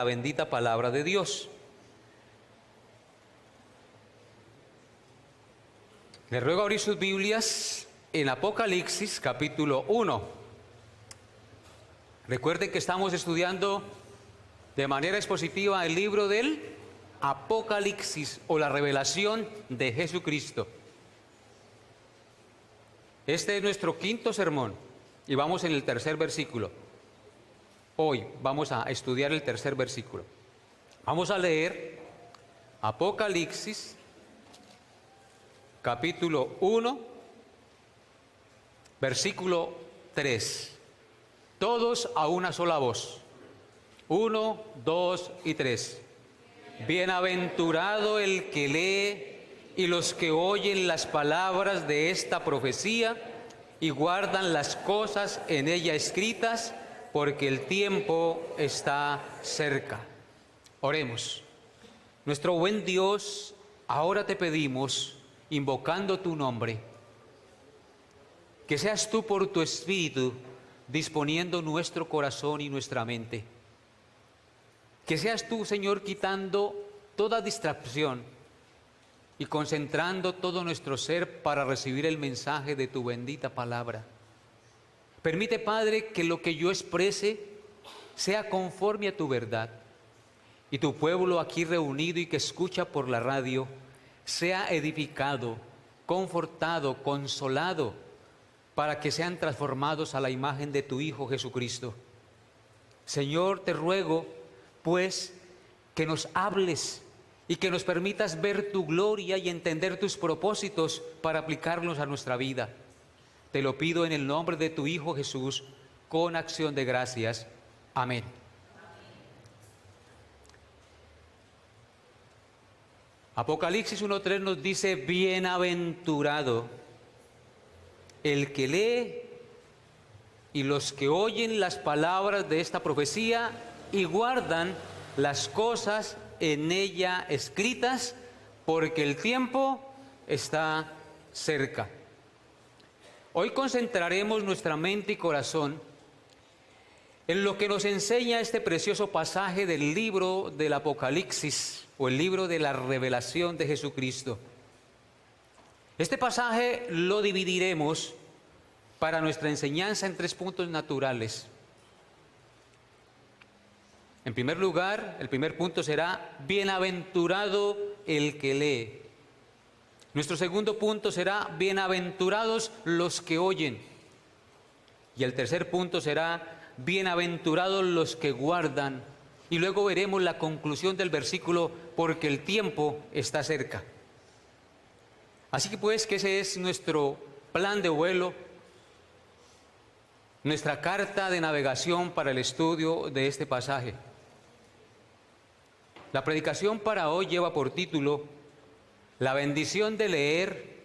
la bendita palabra de Dios. Les ruego abrir sus Biblias en Apocalipsis capítulo 1. Recuerden que estamos estudiando de manera expositiva el libro del Apocalipsis o la revelación de Jesucristo. Este es nuestro quinto sermón y vamos en el tercer versículo. Hoy vamos a estudiar el tercer versículo. Vamos a leer Apocalipsis capítulo 1, versículo 3. Todos a una sola voz. 1, 2 y 3. Bienaventurado el que lee y los que oyen las palabras de esta profecía y guardan las cosas en ella escritas, porque el tiempo está cerca. Oremos. Nuestro buen Dios, ahora te pedimos, invocando tu nombre, que seas tú por tu Espíritu disponiendo nuestro corazón y nuestra mente. Que seas tú, Señor, quitando toda distracción y concentrando todo nuestro ser para recibir el mensaje de tu bendita palabra. Permite, Padre, que lo que yo exprese sea conforme a tu verdad, y tu pueblo aquí reunido y que escucha por la radio sea edificado, confortado, consolado, para que sean transformados a la imagen de tu Hijo Jesucristo. Señor, te ruego, pues, que nos hables y que nos permitas ver tu gloria y entender tus propósitos para aplicarlos a nuestra vida. Te lo pido en el nombre de tu Hijo Jesús, con acción de gracias. Amén. Apocalipsis 1:3 nos dice: bienaventurado el que lee y los que oyen las palabras de esta profecía y guardan las cosas en ella escritas, porque el tiempo está cerca. Hoy concentraremos nuestra mente y corazón en lo que nos enseña este precioso pasaje del libro del Apocalipsis o el libro de la revelación de Jesucristo. Este pasaje lo dividiremos para nuestra enseñanza en 3 puntos naturales. En primer lugar, el primer punto será: bienaventurado el que lee. Nuestro segundo punto será: bienaventurados los que oyen. Y el tercer punto será: bienaventurados los que guardan. Y luego veremos la conclusión del versículo: porque el tiempo está cerca. Así que pues, que ese es nuestro plan de vuelo, nuestra carta de navegación para el estudio de este pasaje. La predicación para hoy lleva por título: la bendición de leer,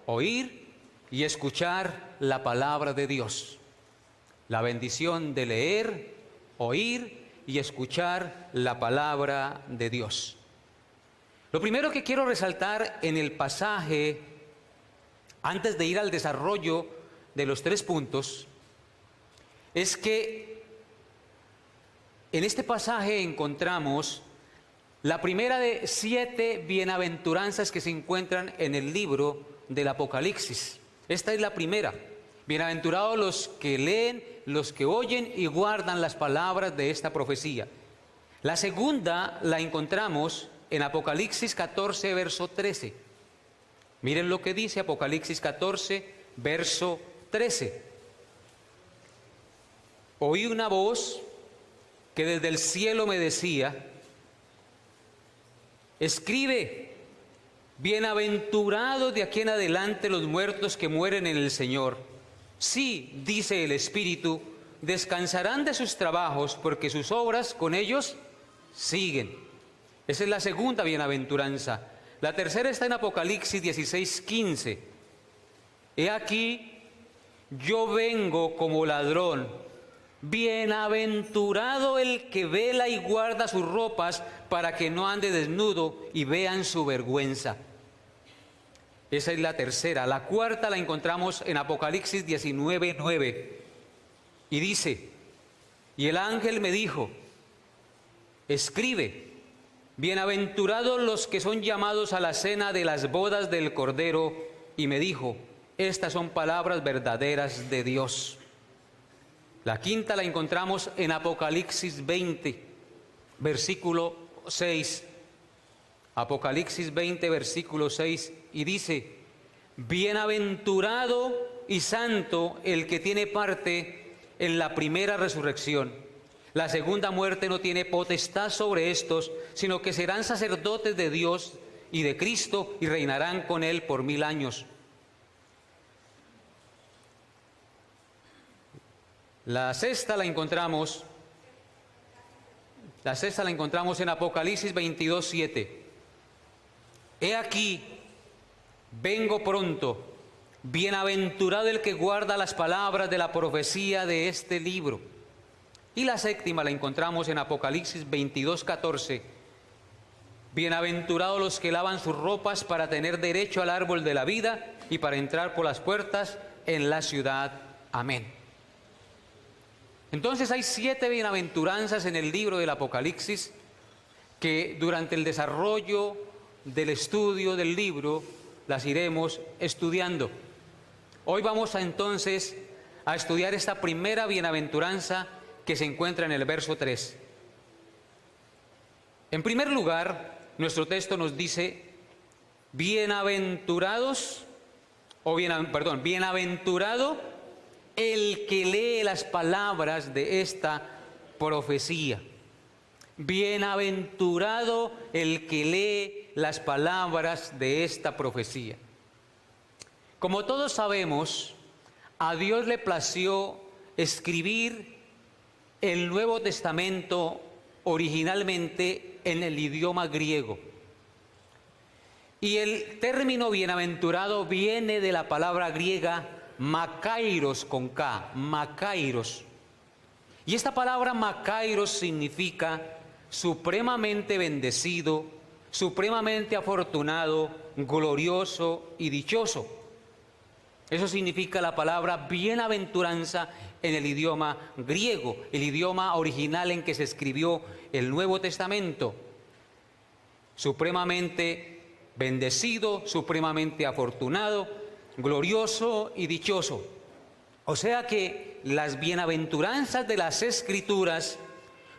oír y escuchar la palabra de Dios. La bendición de leer, oír y escuchar la palabra de Dios. Lo primero que quiero resaltar en el pasaje, antes de ir al desarrollo de los 3 puntos, es que en este pasaje encontramos la primera de 7 bienaventuranzas que se encuentran en el libro del Apocalipsis. Esta es la primera. Bienaventurados los que leen, los que oyen y guardan las palabras de esta profecía. La segunda la encontramos en Apocalipsis 14, verso 13. Miren lo que dice Apocalipsis 14, verso 13. Oí una voz que desde el cielo me decía: escribe, bienaventurados de aquí en adelante los muertos que mueren en el Señor. Sí, dice el Espíritu, descansarán de sus trabajos, porque sus obras con ellos siguen. Esa es la segunda bienaventuranza. La tercera está en Apocalipsis 16, 15. He aquí, yo vengo como ladrón. Bienaventurado el que vela y guarda sus ropas, para que no ande desnudo y vean su vergüenza. Esa es la tercera. La cuarta la encontramos en Apocalipsis 19, 9. Y dice: y el ángel me dijo: escribe: bienaventurados los que son llamados a la cena de las bodas del Cordero. Y me dijo: estas son palabras verdaderas de Dios. La quinta la encontramos en Apocalipsis 20, versículo 6. Apocalipsis 20, versículo 6, y dice: bienaventurado y santo el que tiene parte en la primera resurrección. La segunda muerte no tiene potestad sobre estos, sino que serán sacerdotes de Dios y de Cristo y reinarán con él por 1000 años. La sexta la encontramos en Apocalipsis 22, 7. He aquí, vengo pronto, bienaventurado el que guarda las palabras de la profecía de este libro. Y la séptima la encontramos en Apocalipsis 22, 14. Bienaventurados los que lavan sus ropas para tener derecho al árbol de la vida y para entrar por las puertas en la ciudad. Amén. Entonces hay 7 bienaventuranzas en el libro del Apocalipsis que durante el desarrollo del estudio del libro las iremos estudiando. Hoy vamos entonces a estudiar esta primera bienaventuranza que se encuentra en el verso 3. En primer lugar, nuestro texto nos dice: bienaventurado el que lee las palabras de esta profecía. Bienaventurado el que lee las palabras de esta profecía. Como todos sabemos, a Dios le plació escribir el Nuevo Testamento originalmente en el idioma griego. Y el término bienaventurado viene de la palabra griega makairos con K, makairos. Y esta palabra makairos significa supremamente bendecido, supremamente afortunado, glorioso y dichoso. Eso significa la palabra bienaventuranza en el idioma griego, el idioma original en que se escribió el Nuevo Testamento. Supremamente bendecido, supremamente afortunado, glorioso y dichoso. O sea que las bienaventuranzas de las Escrituras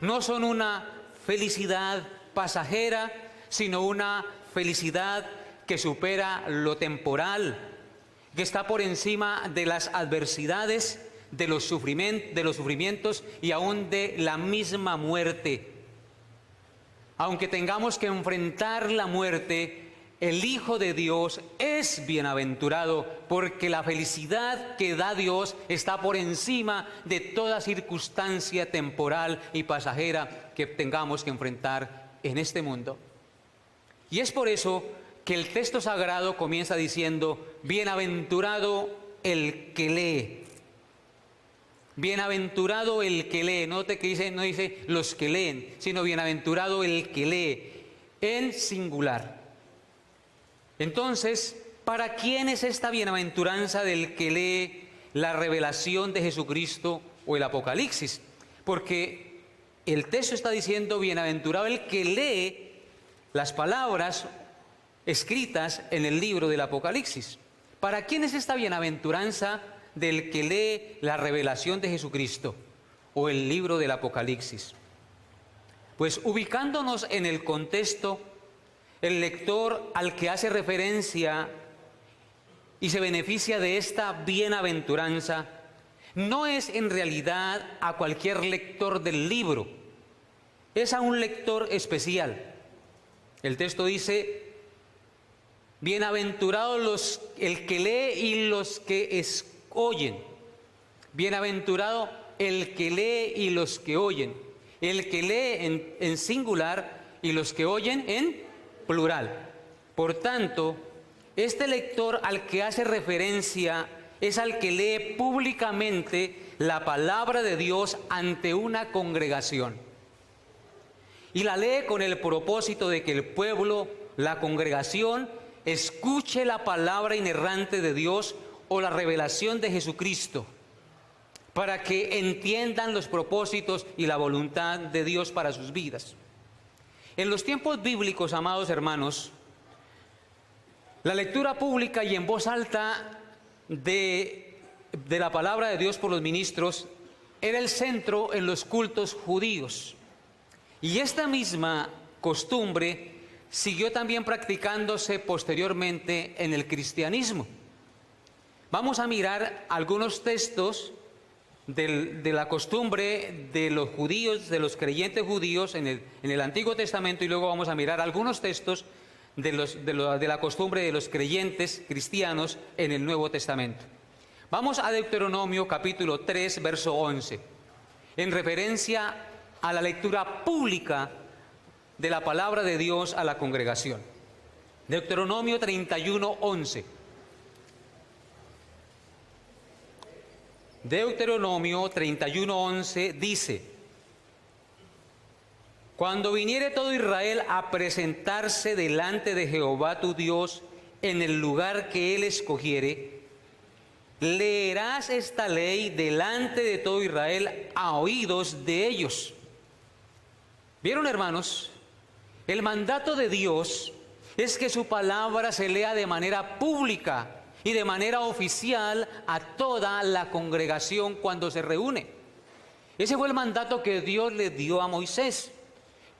no son una felicidad pasajera, sino una felicidad que supera lo temporal, que está por encima de las adversidades, de los sufrimientos y aún de la misma muerte. Aunque tengamos que enfrentar la muerte, el Hijo de Dios es bienaventurado, porque la felicidad que da Dios está por encima de toda circunstancia temporal y pasajera que tengamos que enfrentar en este mundo. Y es por eso que el texto sagrado comienza diciendo: bienaventurado el que lee. Bienaventurado el que lee. Note que no dice los que leen, sino bienaventurado el que lee, en singular. Entonces, ¿para quién es esta bienaventuranza del que lee la revelación de Jesucristo o el Apocalipsis? Porque el texto está diciendo: bienaventurado el que lee las palabras escritas en el libro del Apocalipsis. ¿Para quién es esta bienaventuranza del que lee la revelación de Jesucristo o el libro del Apocalipsis? Pues ubicándonos en el contexto, el lector al que hace referencia y se beneficia de esta bienaventuranza no es en realidad a cualquier lector del libro, es a un lector especial. El texto dice: bienaventurados el que lee y los que oyen. Bienaventurado el que lee y los que oyen. El que lee en singular y los que oyen en plural. Por tanto, este lector al que hace referencia es al que lee públicamente la palabra de Dios ante una congregación. Y la lee con el propósito de que el pueblo, la congregación, escuche la palabra inerrante de Dios o la revelación de Jesucristo, para que entiendan los propósitos y la voluntad de Dios para sus vidas. En los tiempos bíblicos, amados hermanos, la lectura pública y en voz alta de la palabra de Dios por los ministros era el centro en los cultos judíos. Y esta misma costumbre siguió también practicándose posteriormente en el cristianismo. Vamos a mirar algunos textos de la costumbre de los judíos, de los creyentes judíos en el Antiguo Testamento, y luego vamos a mirar algunos textos de la costumbre de los creyentes cristianos en el Nuevo Testamento. Vamos a Deuteronomio capítulo 3, verso 11, en referencia a la lectura pública de la palabra de Dios a la congregación. Deuteronomio 31, 11. Deuteronomio 31:11 dice: cuando viniere todo Israel a presentarse delante de Jehová tu Dios en el lugar que él escogiere, leerás esta ley delante de todo Israel a oídos de ellos. ¿Vieron, hermanos? El mandato de Dios es que su palabra se lea de manera pública y de manera oficial a toda la congregación cuando se reúne. Ese fue el mandato que Dios le dio a Moisés.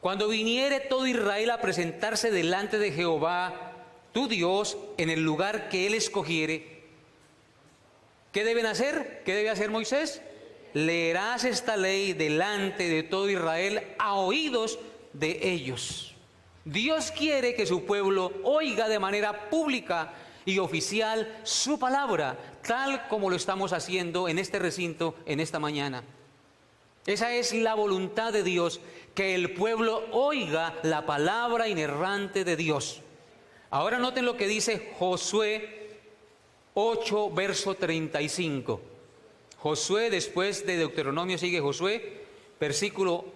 Cuando viniere todo Israel a presentarse delante de Jehová, tu Dios, en el lugar que él escogiere, ¿qué deben hacer? ¿Qué debe hacer Moisés? Leerás esta ley delante de todo Israel a oídos de ellos. Dios quiere que su pueblo oiga de manera pública y oficial su palabra, tal como lo estamos haciendo en este recinto en esta mañana. Esa es la voluntad de Dios, que el pueblo oiga la palabra inerrante de Dios. Ahora noten lo que dice Josué 8, verso 35. Josué, después de Deuteronomio sigue Josué,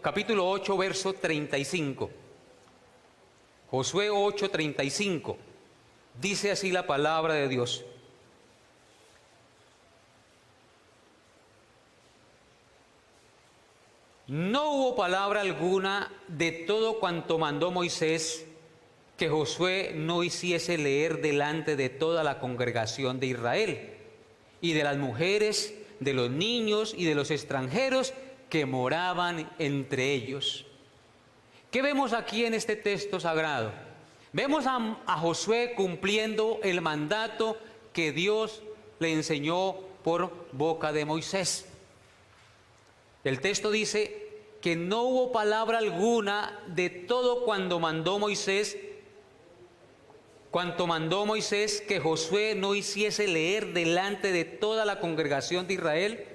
capítulo 8, verso 35. Josué 8, 35. Dice así la palabra de Dios: no hubo palabra alguna de todo cuanto mandó Moisés que Josué no hiciese leer delante de toda la congregación de Israel, y de las mujeres, de los niños y de los extranjeros que moraban entre ellos. ¿Qué vemos aquí en este texto sagrado? Vemos a Josué cumpliendo el mandato que Dios le enseñó por boca de Moisés. El texto dice que no hubo palabra alguna de todo cuanto mandó Moisés que Josué no hiciese leer delante de toda la congregación de Israel,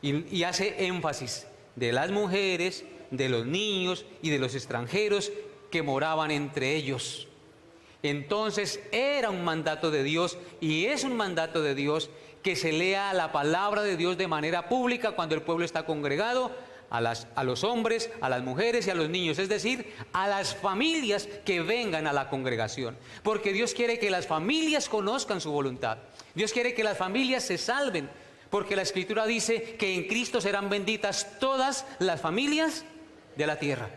y hace énfasis de las mujeres, de los niños y de los extranjeros que moraban entre ellos. Entonces era un mandato de Dios, y es un mandato de Dios, que se lea la palabra de Dios de manera pública cuando el pueblo está congregado, a los hombres, a las mujeres y a los niños, es decir, a las familias que vengan a la congregación, porque Dios quiere que las familias conozcan su voluntad. Dios quiere que las familias se salven, porque la Escritura dice que en Cristo serán benditas todas las familias de la tierra.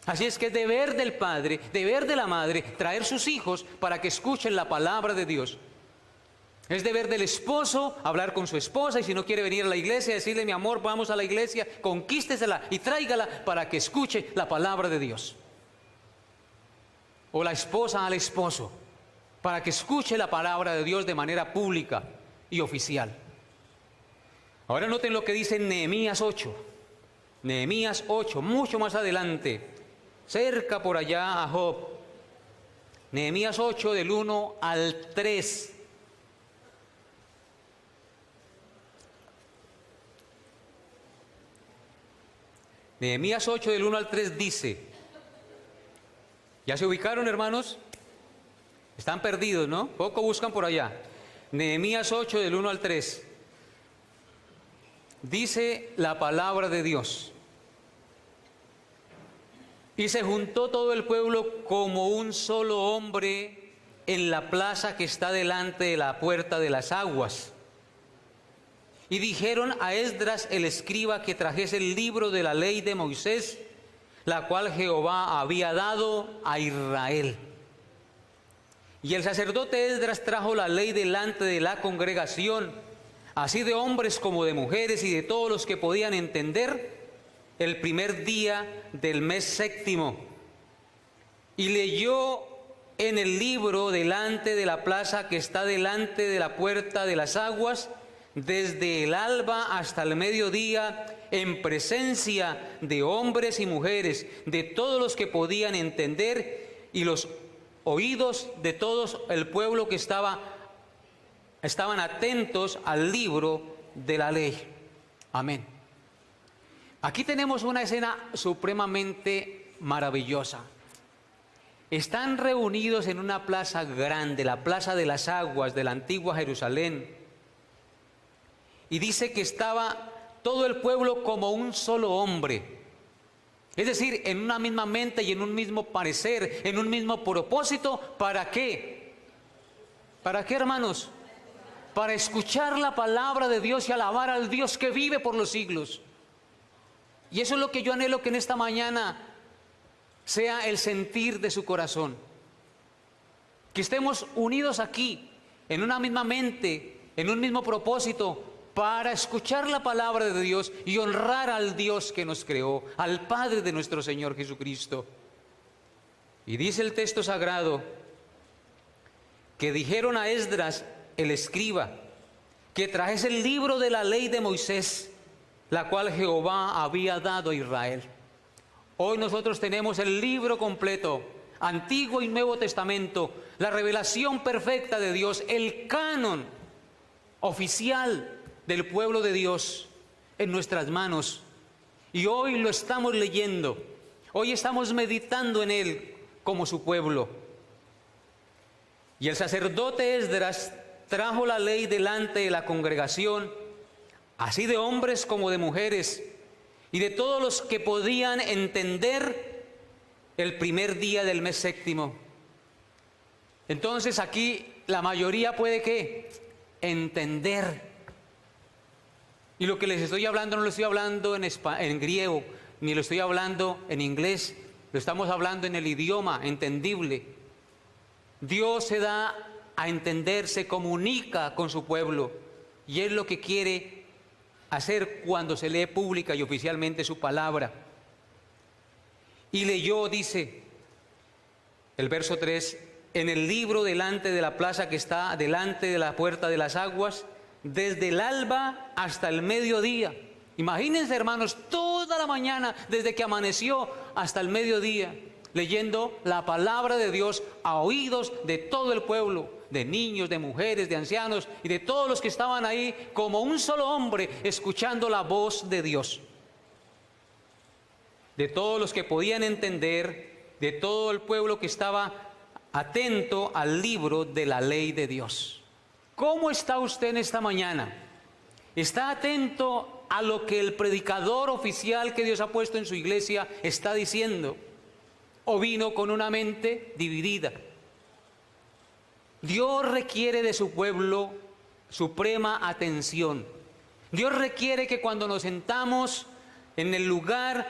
Así es que es deber del padre, deber de la madre, traer sus hijos para que escuchen la palabra de Dios. Es deber del esposo hablar con su esposa, y si no quiere venir a la iglesia, decirle: mi amor, vamos a la iglesia, conquístesela y tráigala para que escuche la palabra de Dios. O la esposa al esposo, para que escuche la palabra de Dios de manera pública y oficial. Ahora noten lo que dice Nehemías 8. Nehemías 8, mucho más adelante, cerca por allá a Job. Nehemías 8, del 1 al 3. Nehemías 8, del 1 al 3 dice: ¿ya se ubicaron, hermanos? Están perdidos, ¿no? Poco buscan por allá. Nehemías 8, del 1 al 3. Dice la palabra de Dios: y se juntó todo el pueblo como un solo hombre en la plaza que está delante de la puerta de las aguas. Y dijeron a Esdras el escriba que trajese el libro de la ley de Moisés, la cual Jehová había dado a Israel. Y el sacerdote Esdras trajo la ley delante de la congregación, así de hombres como de mujeres y de todos los que podían entender, el primer día del mes séptimo. Y leyó en el libro delante de la plaza que está delante de la puerta de las aguas, desde el alba hasta el mediodía, en presencia de hombres y mujeres, de todos los que podían entender, y los oídos de todo el pueblo que estaban atentos al libro de la ley. Amén. Aquí tenemos una escena supremamente maravillosa. Están reunidos en una plaza grande, la plaza de las aguas de la antigua Jerusalén. Y dice que estaba todo el pueblo como un solo hombre. Es decir, en una misma mente y en un mismo parecer, en un mismo propósito. ¿Para qué? ¿Para qué, hermanos? Para escuchar la palabra de Dios y alabar al Dios que vive por los siglos. Y eso es lo que yo anhelo, que en esta mañana sea el sentir de su corazón. Que estemos unidos aquí, en una misma mente, en un mismo propósito, para escuchar la palabra de Dios y honrar al Dios que nos creó, al Padre de nuestro Señor Jesucristo. Y dice el texto sagrado que dijeron a Esdras, el escriba, que trajese el libro de la ley de Moisés, la cual Jehová había dado a Israel. Hoy nosotros tenemos el libro completo, Antiguo y Nuevo Testamento, la revelación perfecta de Dios, el canon oficial del pueblo de Dios en nuestras manos. Y hoy lo estamos leyendo, hoy estamos meditando en él como su pueblo. Y el sacerdote Esdras trajo la ley delante de la congregación, así de hombres como de mujeres, y de todos los que podían entender, el primer día del mes séptimo. Entonces aquí la mayoría puede ¿qué? Entender. Y lo que les estoy hablando no lo estoy hablando en griego, ni lo estoy hablando en inglés, lo estamos hablando en el idioma entendible. Dios se da a entender, se comunica con su pueblo, y es lo que quiere hacer cuando se lee pública y oficialmente su palabra. Y leyó, dice el verso 3, en el libro delante de la plaza que está delante de la puerta de las aguas, desde el alba hasta el mediodía. Imagínense, hermanos, toda la mañana, desde que amaneció hasta el mediodía, leyendo la palabra de Dios a oídos de todo el pueblo, de niños, de mujeres, de ancianos y de todos los que estaban ahí como un solo hombre, escuchando la voz de Dios. De todos los que podían entender, de todo el pueblo que estaba atento al libro de la ley de Dios. ¿Cómo está usted en esta mañana? ¿Está atento a lo que el predicador oficial que Dios ha puesto en su iglesia está diciendo? ¿O vino con una mente dividida? Dios requiere de su pueblo suprema atención. Dios requiere que cuando nos sentemos en el lugar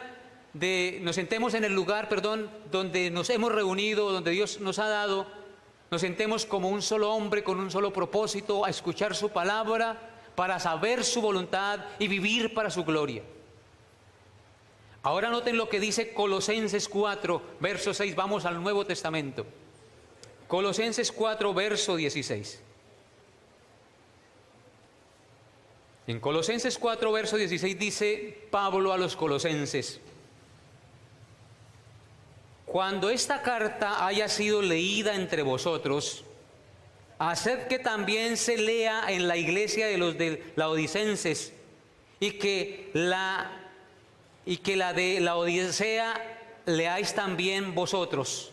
donde nos hemos reunido, donde Dios nos ha dado, nos sentemos como un solo hombre con un solo propósito, a escuchar su palabra, para saber su voluntad y vivir para su gloria. Ahora noten lo que dice Colosenses 4, verso 6. Vamos al Nuevo Testamento. Colosenses 4, verso 16. En Colosenses 4, verso 16 dice Pablo a los colosenses: cuando esta carta haya sido leída entre vosotros, haced que también se lea en la iglesia de los de Laodicenses, y que la de Laodicea leáis también vosotros.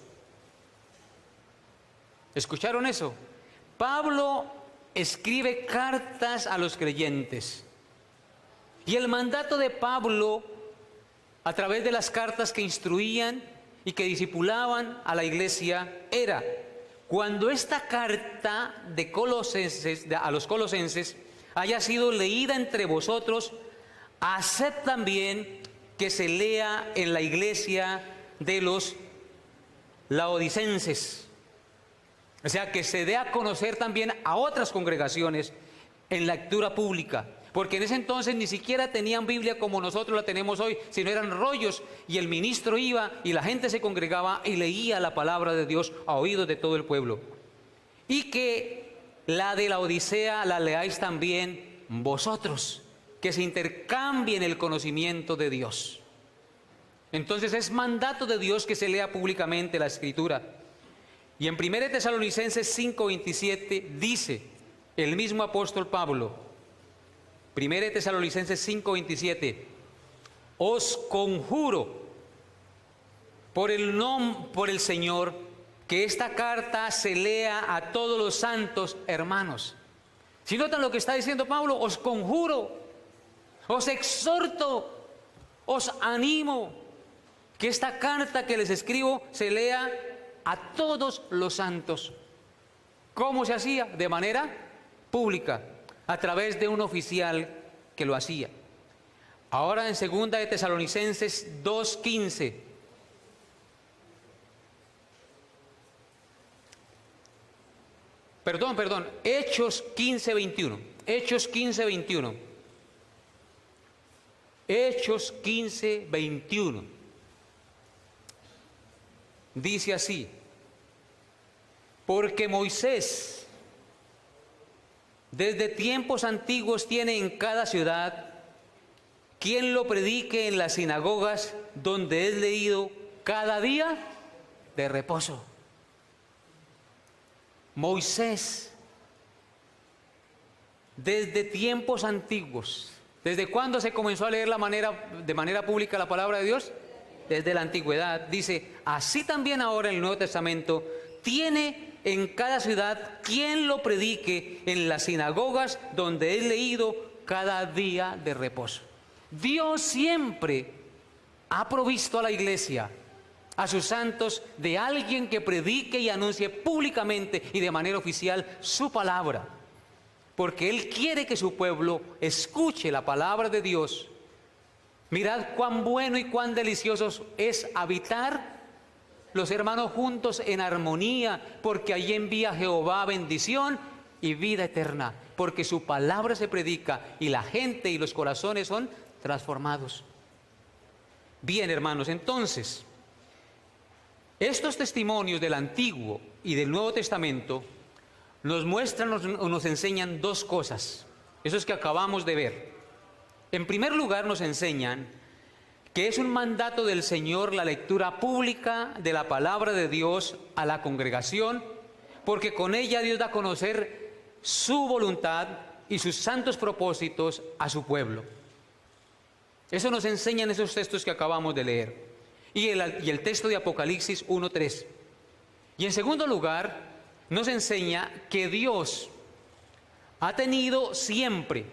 ¿Escucharon eso? Pablo escribe cartas a los creyentes. Y el mandato de Pablo, a través de las cartas que instruían y que discipulaban a la iglesia, era: cuando esta carta de Colosenses, a los colosenses haya sido leída entre vosotros, haced también que se lea en la iglesia de los laodicenses. O sea, que se dé a conocer también a otras congregaciones en lectura pública. Porque en ese entonces ni siquiera tenían Biblia como nosotros la tenemos hoy, sino eran rollos, y el ministro iba y la gente se congregaba y leía la palabra de Dios a oídos de todo el pueblo. Y que la de la Odisea la leáis también vosotros, que se intercambien el conocimiento de Dios. Entonces es mandato de Dios que se lea públicamente la Escritura. Y en 1 Tesalonicenses 5:27 dice el mismo apóstol Pablo, 1 Tesalonicenses 5:27, os conjuro por el Señor que esta carta se lea a todos los santos hermanos. Si notan lo que está diciendo Pablo, os conjuro, os exhorto, os animo, que esta carta que les escribo se lea a todos los santos. ¿Cómo se hacía? De manera pública, a través de un oficial que lo hacía. Ahora en 2 de Tesalonicenses 2:15. Perdón, Hechos 15:21. Hechos 15:21. Hechos 15:21. Dice así: porque Moisés desde tiempos antiguos tiene en cada ciudad quien lo predique en las sinagogas donde es leído cada día de reposo. Moisés, desde tiempos antiguos. ¿Desde cuándo se comenzó a leer de manera pública la palabra de Dios? Desde la antigüedad. Dice, así también ahora en el Nuevo Testamento tiene en cada ciudad quien lo predique en las sinagogas donde es leído cada día de reposo. Dios siempre ha provisto a la iglesia, a sus santos, de alguien que predique y anuncie públicamente y de manera oficial su palabra, porque Él quiere que su pueblo escuche la palabra de Dios. Mirad cuán bueno y cuán delicioso es habitar los hermanos juntos en armonía, porque allí envía Jehová bendición y vida eterna, porque su palabra se predica y la gente y los corazones son transformados. Bien, hermanos, entonces, estos testimonios del Antiguo y del Nuevo Testamento nos muestran o nos enseñan dos cosas, esos que acabamos de ver. En primer lugar, nos enseñan que es un mandato del Señor la lectura pública de la palabra de Dios a la congregación, porque con ella Dios da a conocer su voluntad y sus santos propósitos a su pueblo. Eso nos enseñan esos textos que acabamos de leer. Y el texto de Apocalipsis 1:3. Y en segundo lugar, nos enseña que Dios ha tenido siempre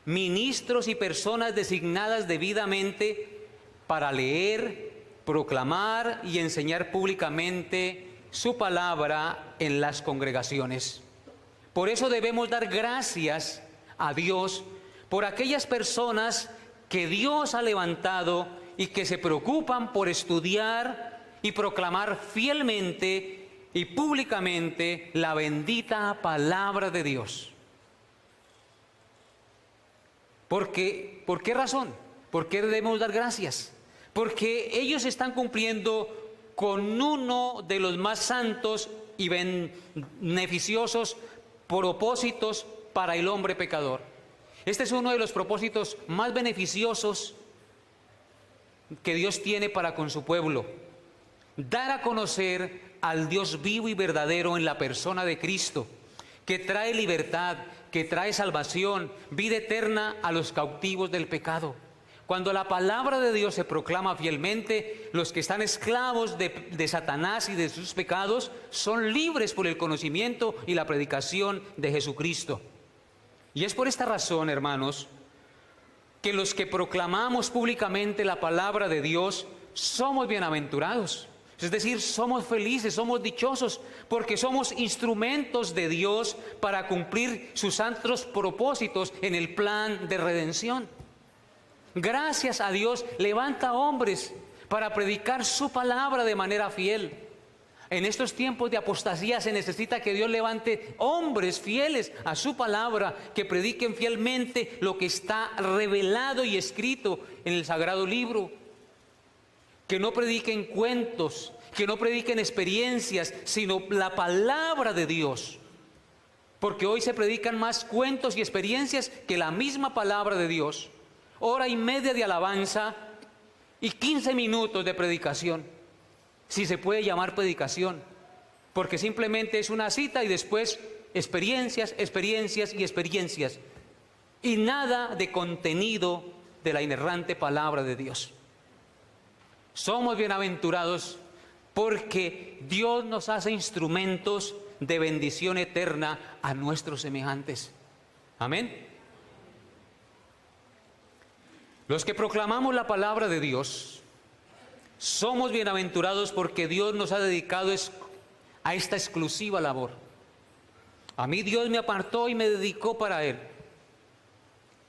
ministros y personas designadas debidamente para leer, proclamar y enseñar públicamente su palabra en las congregaciones. Por eso debemos dar gracias a Dios por aquellas personas que Dios ha levantado y que se preocupan por estudiar y proclamar fielmente y públicamente la bendita palabra de Dios. ¿Por qué razón? ¿Por qué debemos dar gracias? Porque ellos están cumpliendo con uno de los más santos y beneficiosos propósitos para el hombre pecador. Este es uno de los propósitos más beneficiosos que Dios tiene para con su pueblo: dar a conocer al Dios vivo y verdadero en la persona de Cristo, que trae libertad, que trae salvación, vida eterna a los cautivos del pecado. Cuando la palabra de Dios se proclama fielmente, los que están esclavos de Satanás y de sus pecados son libres por el conocimiento y la predicación de Jesucristo. Y es por esta razón, hermanos, que los que proclamamos públicamente la palabra de Dios somos bienaventurados. Es decir, somos felices, somos dichosos, porque somos instrumentos de Dios para cumplir sus santos propósitos en el plan de redención. Gracias a Dios, levanta hombres para predicar su palabra de manera fiel. En estos tiempos de apostasía se necesita que Dios levante hombres fieles a su palabra, que prediquen fielmente lo que está revelado y escrito en el Sagrado Libro. Que no prediquen cuentos, que no prediquen experiencias, sino la palabra de Dios. Porque hoy se predican más cuentos y experiencias que la misma palabra de Dios. Hora y media de alabanza y 15 minutos de predicación, si se puede llamar predicación, porque simplemente es una cita y después experiencias, experiencias y experiencias, y nada de contenido de la inerrante palabra de Dios. Somos bienaventurados porque Dios nos hace instrumentos de bendición eterna a nuestros semejantes. Amén. Los que proclamamos la palabra de Dios somos bienaventurados porque Dios nos ha dedicado a esta exclusiva labor. A mí Dios me apartó y me dedicó para Él.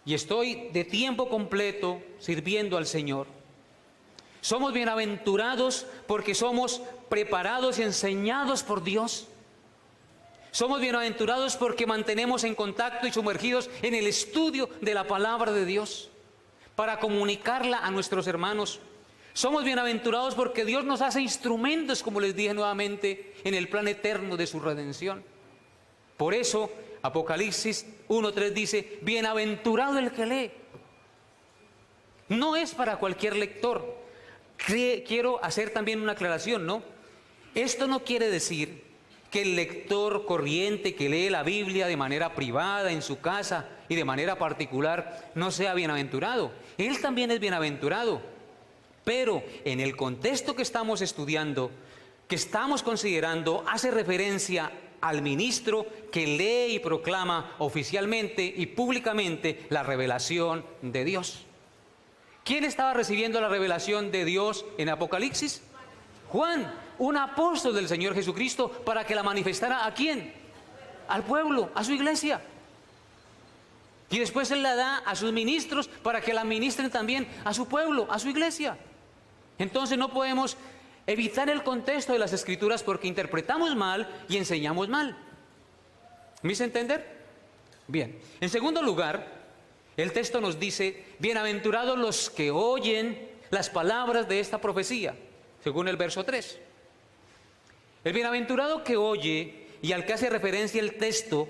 Y estoy de tiempo completo sirviendo al Señor. Somos bienaventurados porque somos preparados y enseñados por Dios. Somos bienaventurados porque mantenemos en contacto y sumergidos en el estudio de la palabra de Dios para comunicarla a nuestros hermanos. Somos bienaventurados porque Dios nos hace instrumentos, como les dije nuevamente, en el plan eterno de su redención. Por eso Apocalipsis 1:3 dice: bienaventurado el que lee. No es para cualquier lector. Quiero hacer también una aclaración, ¿no? Esto no quiere decir que el lector corriente que lee la Biblia de manera privada en su casa y de manera particular no sea bienaventurado. Él también es bienaventurado. Pero en el contexto que estamos estudiando, que estamos considerando, hace referencia al ministro que lee y proclama oficialmente y públicamente la revelación de Dios. ¿Quién estaba recibiendo la revelación de Dios en Apocalipsis? Juan, un apóstol del Señor Jesucristo, para que la manifestara ¿a quién? Al pueblo, a su iglesia. Y después Él la da a sus ministros para que la ministren también a su pueblo, a su iglesia. Entonces no podemos evitar el contexto de las Escrituras porque interpretamos mal y enseñamos mal. ¿Me hice entender? Bien. En segundo lugar, el texto nos dice: bienaventurados los que oyen las palabras de esta profecía, según el verso 3. El bienaventurado que oye y al que hace referencia el texto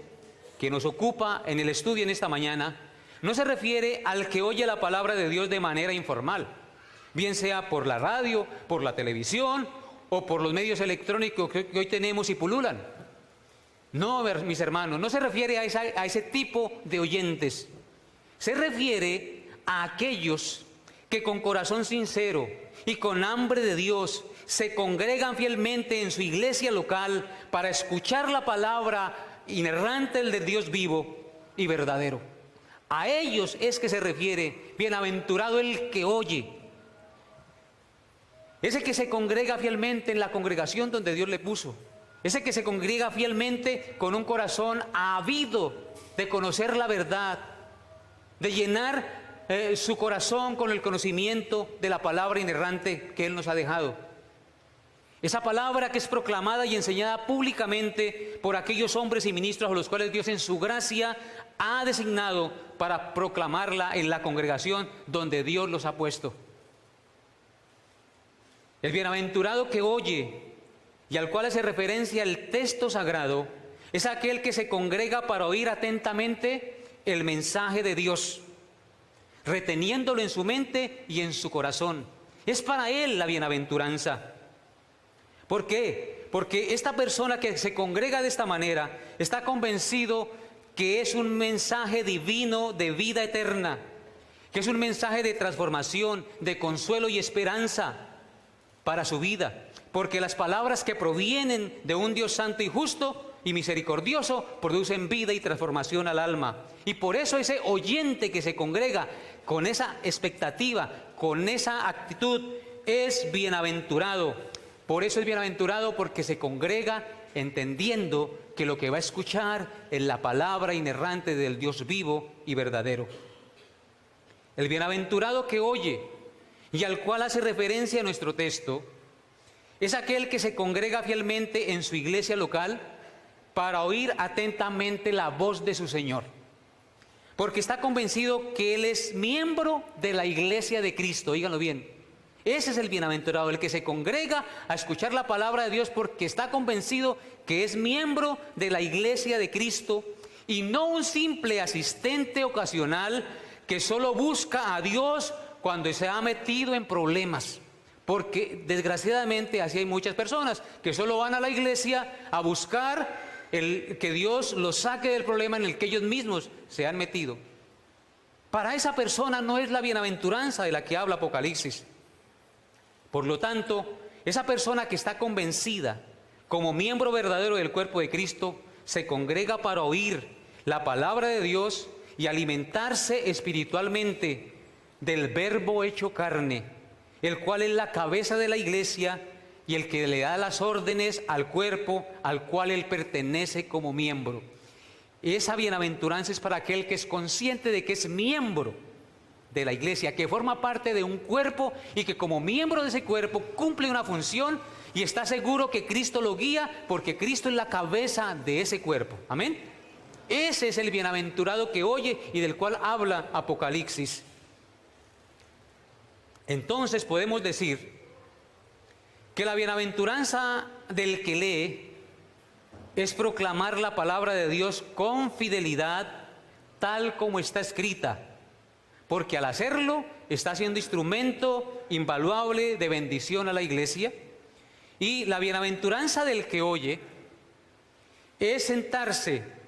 que nos ocupa en el estudio en esta mañana, no se refiere al que oye la palabra de Dios de manera informal, bien sea por la radio, por la televisión o por los medios electrónicos que hoy tenemos y pululan. No, mis hermanos, no se refiere a ese tipo de oyentes. Se refiere a aquellos que con corazón sincero y con hambre de Dios se congregan fielmente en su iglesia local para escuchar la palabra inerrante del Dios vivo y verdadero. A ellos es que se refiere: bienaventurado el que oye. Ese que se congrega fielmente en la congregación donde Dios le puso. Ese que se congrega fielmente con un corazón ávido de conocer la verdad, de llenar su corazón con el conocimiento de la palabra inerrante que Él nos ha dejado. Esa palabra que es proclamada y enseñada públicamente por aquellos hombres y ministros a los cuales Dios en su gracia ha designado para proclamarla en la congregación donde Dios los ha puesto. El bienaventurado que oye y al cual hace referencia el texto sagrado es aquel que se congrega para oír atentamente el mensaje de Dios, reteniéndolo en su mente y en su corazón. Es para él la bienaventuranza. ¿Por qué? Porque esta persona que se congrega de esta manera está convencido que es un mensaje divino de vida eterna, que es un mensaje de transformación, de consuelo y esperanza para su vida, porque las palabras que provienen de un Dios santo y justo y misericordioso producen vida y transformación al alma. Y por eso ese oyente que se congrega con esa expectativa, con esa actitud, es bienaventurado. Por eso es bienaventurado, porque se congrega entendiendo que lo que va a escuchar es la palabra inerrante del Dios vivo y verdadero. el bienaventurado que oye y al cual hace referencia nuestro texto, es aquel que se congrega fielmente en su iglesia local para oír atentamente la voz de su Señor, porque está convencido que Él es miembro de la iglesia de Cristo. Óiganlo bien, ese es el bienaventurado, el que se congrega a escuchar la palabra de Dios porque está convencido que es miembro de la iglesia de Cristo y no un simple asistente ocasional que solo busca a Dios cuando se ha metido en problemas. Porque desgraciadamente así hay muchas personas que solo van a la iglesia a buscar que Dios los saque del problema en el que ellos mismos se han metido. Para esa persona no es la bienaventuranza de la que habla Apocalipsis. Por lo tanto, esa persona que está convencida como miembro verdadero del cuerpo de Cristo se congrega para oír la palabra de Dios y alimentarse espiritualmente del Verbo hecho carne, el cual es la cabeza de la iglesia y el que le da las órdenes al cuerpo al cual él pertenece como miembro. Esa bienaventuranza es para aquel que es consciente de que es miembro de la iglesia, que forma parte de un cuerpo y que como miembro de ese cuerpo cumple una función y está seguro que Cristo lo guía porque Cristo es la cabeza de ese cuerpo. Amén. Ese es el bienaventurado que oye y del cual habla Apocalipsis. Entonces podemos decir que la bienaventuranza del que lee es proclamar la palabra de Dios con fidelidad, tal como está escrita, porque al hacerlo está siendo instrumento invaluable de bendición a la iglesia. Y la bienaventuranza del que oye es sentarse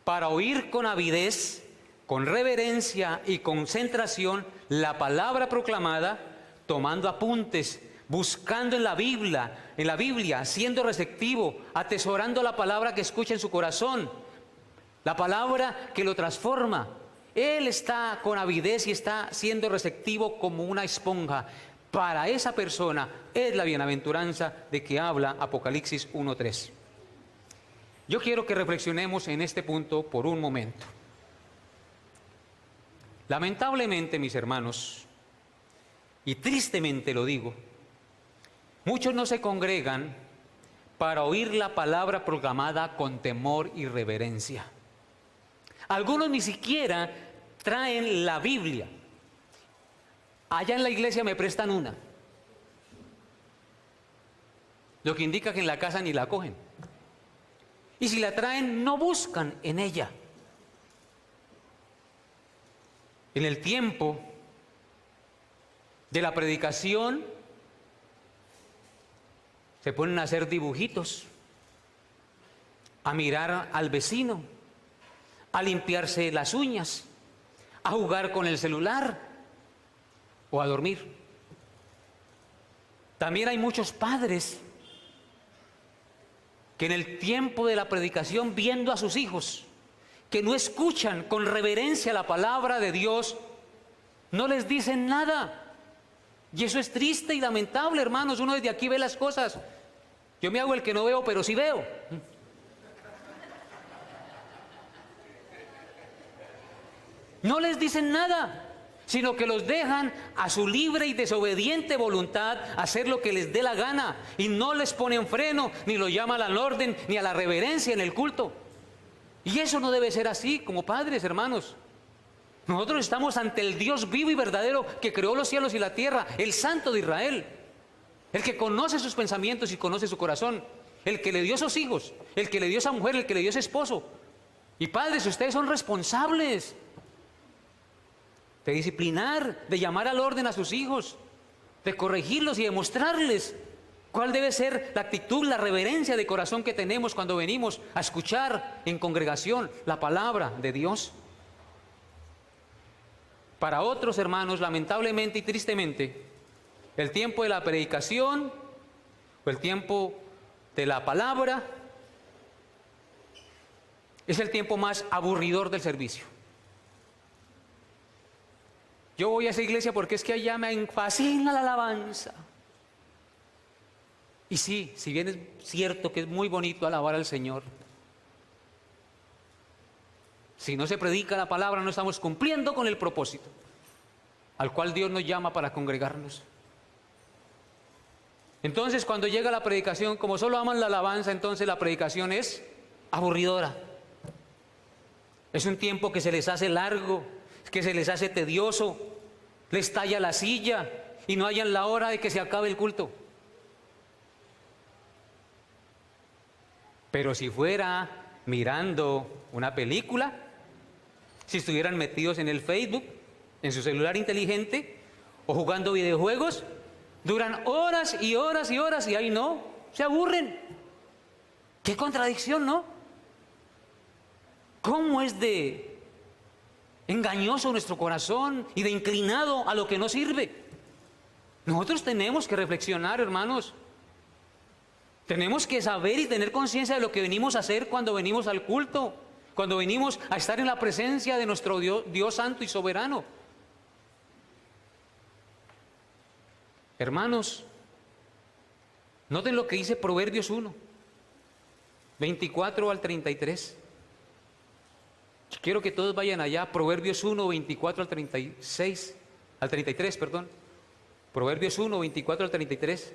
para oír con avidez, con reverencia y concentración la palabra proclamada, tomando apuntes, buscando en la Biblia, siendo receptivo, atesorando la palabra que escucha en su corazón, la palabra que lo transforma. Él está con avidez y está siendo receptivo como una esponja. Para esa persona es la bienaventuranza de que habla Apocalipsis 1:3. Yo quiero que reflexionemos en este punto por un momento. Lamentablemente, mis hermanos, y tristemente lo digo, muchos no se congregan para oír la palabra proclamada con temor y reverencia. Algunos ni siquiera traen la Biblia. Allá en la iglesia me prestan una, lo que indica que en la casa ni la cogen. Y si la traen, no buscan en ella. En el tiempo de la predicación se ponen a hacer dibujitos, a mirar al vecino, a limpiarse las uñas, a jugar con el celular o a dormir. También hay muchos padres que en el tiempo de la predicación, viendo a sus hijos que no escuchan con reverencia la palabra de Dios, no les dicen nada. Y eso es triste y lamentable, hermanos. Uno desde aquí ve las cosas. Yo me hago el que no veo, pero sí veo. No les dicen nada, sino que los dejan a su libre y desobediente voluntad hacer lo que les dé la gana, y no les ponen freno, ni lo llaman al orden, ni a la reverencia en el culto. Y eso no debe ser así como padres, hermanos. Nosotros estamos ante el Dios vivo y verdadero que creó los cielos y la tierra, el Santo de Israel, el que conoce sus pensamientos y conoce su corazón, el que le dio sus hijos, el que le dio esa mujer, el que le dio ese esposo. Y padres, ustedes son responsables de disciplinar, de llamar al orden a sus hijos, de corregirlos y de mostrarles cuál debe ser la actitud, la reverencia de corazón que tenemos cuando venimos a escuchar en congregación la palabra de Dios. Para otros, hermanos, lamentablemente y tristemente, el tiempo de la predicación o el tiempo de la palabra es el tiempo más aburridor del servicio. Yo voy a esa iglesia porque es que allá me fascina la alabanza. Y sí, si bien es cierto que es muy bonito alabar al Señor, si no se predica la palabra no estamos cumpliendo con el propósito. al cual Dios nos llama para congregarnos. Entonces, cuando llega la predicación, como solo aman la alabanza, entonces la predicación es aburridora. Es un tiempo que se les hace largo, que se les hace tedioso, les talla la silla y no hallan la hora de que se acabe el culto. Pero si fuera mirando una película, si estuvieran metidos en el Facebook, en su celular inteligente o jugando videojuegos, duran horas y horas y horas y ahí no, se aburren. ¡Qué contradicción!, ¿no? ¿Cómo es de engañoso nuestro corazón y de inclinado a lo que no sirve? Nosotros tenemos que reflexionar, hermanos. Tenemos que saber y tener conciencia de lo que venimos a hacer cuando venimos al culto, cuando venimos a estar en la presencia de nuestro Dios Santo y Soberano. Hermanos, noten lo que dice Proverbios 1, 24 al 33. Quiero que todos vayan allá, Proverbios 1, 24 al 36, al 33, perdón. Proverbios 1, 24 al 33.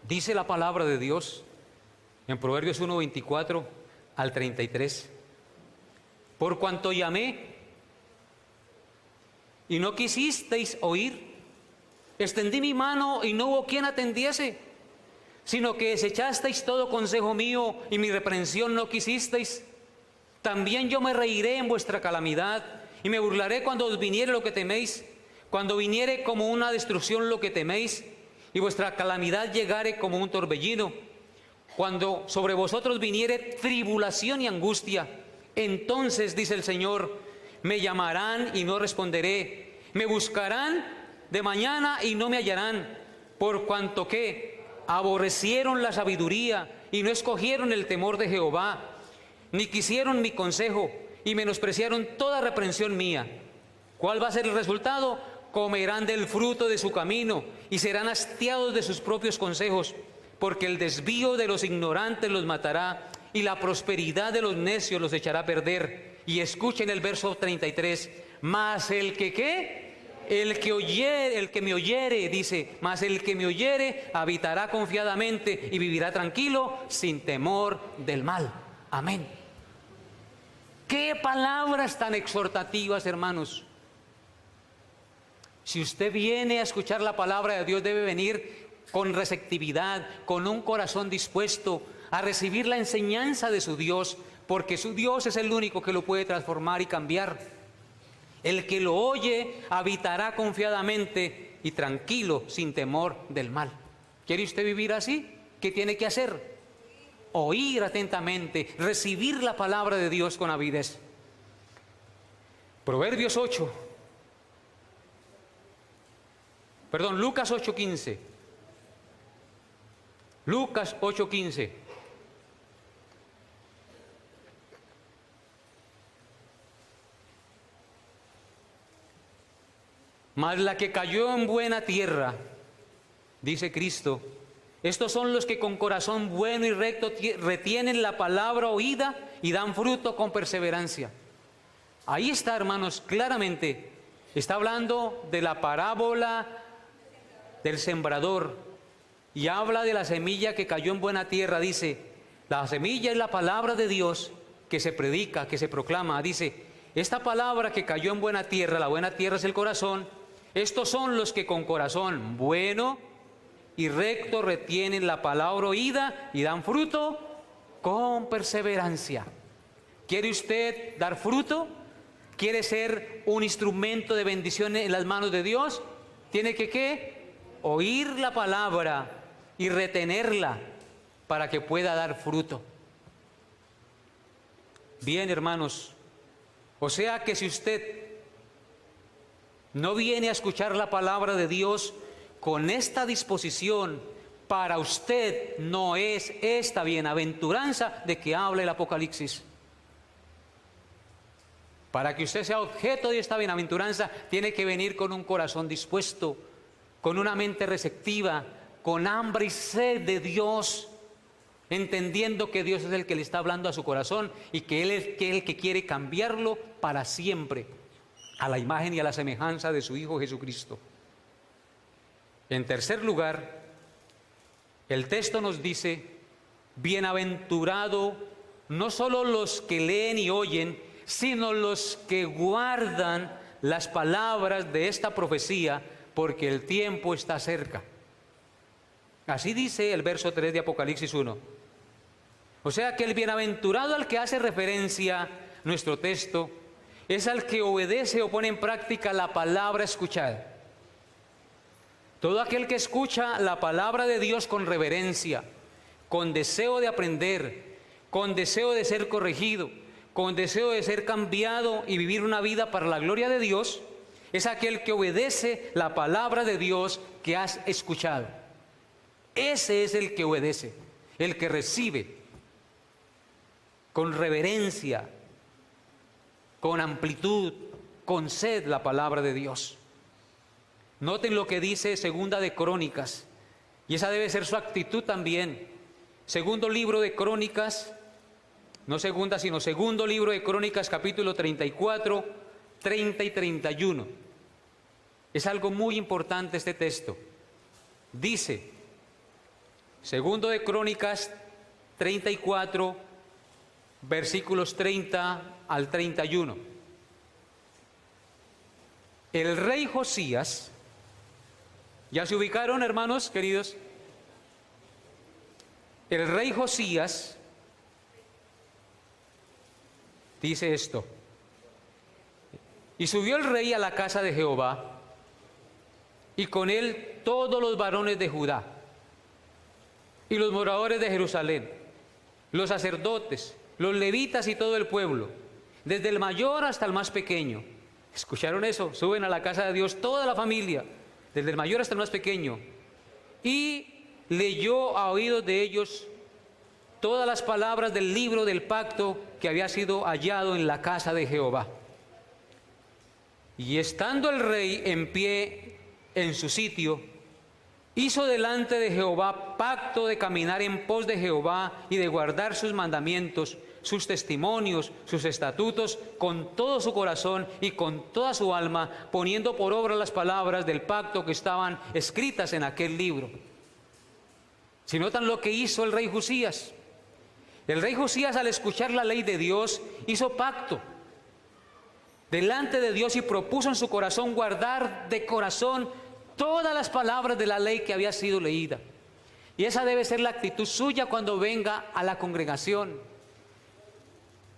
Dice la palabra de Dios en Proverbios 1, 24 al 33. Por cuanto llamé y no quisisteis oír, extendí mi mano y no hubo quien atendiese, sino que desechasteis todo consejo mío y mi reprensión no quisisteis. También yo me reiré en vuestra calamidad y me burlaré cuando os viniere lo que teméis, cuando viniere como una destrucción lo que teméis, y vuestra calamidad llegare como un torbellino, cuando sobre vosotros viniere tribulación y angustia, entonces, dice el Señor, me llamarán y no responderé, me buscarán de mañana y no me hallarán, por cuanto que aborrecieron la sabiduría y no escogieron el temor de Jehová, ni quisieron mi consejo y menospreciaron toda reprensión mía. ¿Cuál va a ser el resultado? Comerán del fruto de su camino y serán hastiados de sus propios consejos, porque el desvío de los ignorantes los matará y la prosperidad de los necios los echará a perder. Y escuchen el verso 33, mas el que ¿qué? El que me oyere, dice, mas el que me oyere habitará confiadamente y vivirá tranquilo sin temor del mal. Amén. Qué palabras tan exhortativas, hermanos. Si usted viene a escuchar la palabra de Dios, debe venir con receptividad, con un corazón dispuesto a recibir la enseñanza de su Dios, porque su Dios es el único que lo puede transformar y cambiar. El que lo oye habitará confiadamente y tranquilo, sin temor del mal. ¿Quiere usted vivir así? ¿Qué tiene que hacer? Oír atentamente, recibir la palabra de Dios con avidez. Proverbios 8. Perdón, Lucas 8:15. Lucas 8:15. Mas la que cayó en buena tierra, dice Cristo, estos son los que con corazón bueno y recto retienen la palabra oída y dan fruto con perseverancia. Ahí está, hermanos, claramente. Está hablando de la parábola del sembrador y habla de la semilla que cayó en buena tierra. Dice, la semilla es la palabra de Dios que se predica, que se proclama. Dice, esta palabra que cayó en buena tierra, la buena tierra es el corazón. Estos son los que con corazón bueno y recto retienen la palabra oída y dan fruto con perseverancia. ¿Quiere usted dar fruto? ¿Quiere ser un instrumento de bendición en las manos de Dios? Tiene que ¿qué? Oír la palabra y retenerla para que pueda dar fruto. Bien, hermanos, o sea que si usted no viene a escuchar la palabra de Dios con esta disposición, para usted no es esta bienaventuranza de que habla el Apocalipsis. Para que usted sea objeto de esta bienaventuranza, tiene que venir con un corazón dispuesto, con una mente receptiva, con hambre y sed de Dios, entendiendo que Dios es el que le está hablando a su corazón y que Él es el que quiere cambiarlo para siempre, a la imagen y a la semejanza de su Hijo Jesucristo. En tercer lugar, el texto nos dice: bienaventurado no solo los que leen y oyen, sino los que guardan las palabras de esta profecía, porque el tiempo está cerca. Así dice el verso 3 de Apocalipsis 1. O sea que el bienaventurado al que hace referencia nuestro texto es al que obedece o pone en práctica la palabra escuchada. Todo aquel que escucha la palabra de Dios con reverencia, con deseo de aprender, con deseo de ser corregido, con deseo de ser cambiado y vivir una vida para la gloria de Dios, es aquel que obedece la palabra de Dios que has escuchado. Ese es el que obedece, el que recibe con reverencia, con amplitud, con sed la palabra de Dios. Noten lo que dice Segunda de Crónicas, y esa debe ser su actitud también. Segundo libro de Crónicas, no segunda, sino segundo libro de Crónicas, capítulo 34, 30 y 31. Es algo muy importante este texto. Dice, segundo de Crónicas 34, versículos 30 al 31. El rey Josías, ¿ya se ubicaron, hermanos queridos? El rey Josías dice esto: y subió el rey a la casa de Jehová, y con él todos los varones de Judá, y los moradores de Jerusalén, los sacerdotes, los levitas y todo el pueblo, desde el mayor hasta el más pequeño. ¿Escucharon eso? Suben a la casa de Dios toda la familia, desde el mayor hasta el más pequeño, y leyó a oídos de ellos todas las palabras del libro del pacto que había sido hallado en la casa de Jehová. Y estando el rey en pie en su sitio, hizo delante de Jehová pacto de caminar en pos de Jehová y de guardar sus mandamientos, sus testimonios, sus estatutos, con todo su corazón y con toda su alma, poniendo por obra las palabras del pacto que estaban escritas en aquel libro. Si notan lo que hizo el rey Josías. El rey Josías, al escuchar la ley de Dios, hizo pacto delante de Dios y propuso en su corazón guardar de corazón todas las palabras de la ley que había sido leída. Y esa debe ser la actitud suya cuando venga a la congregación.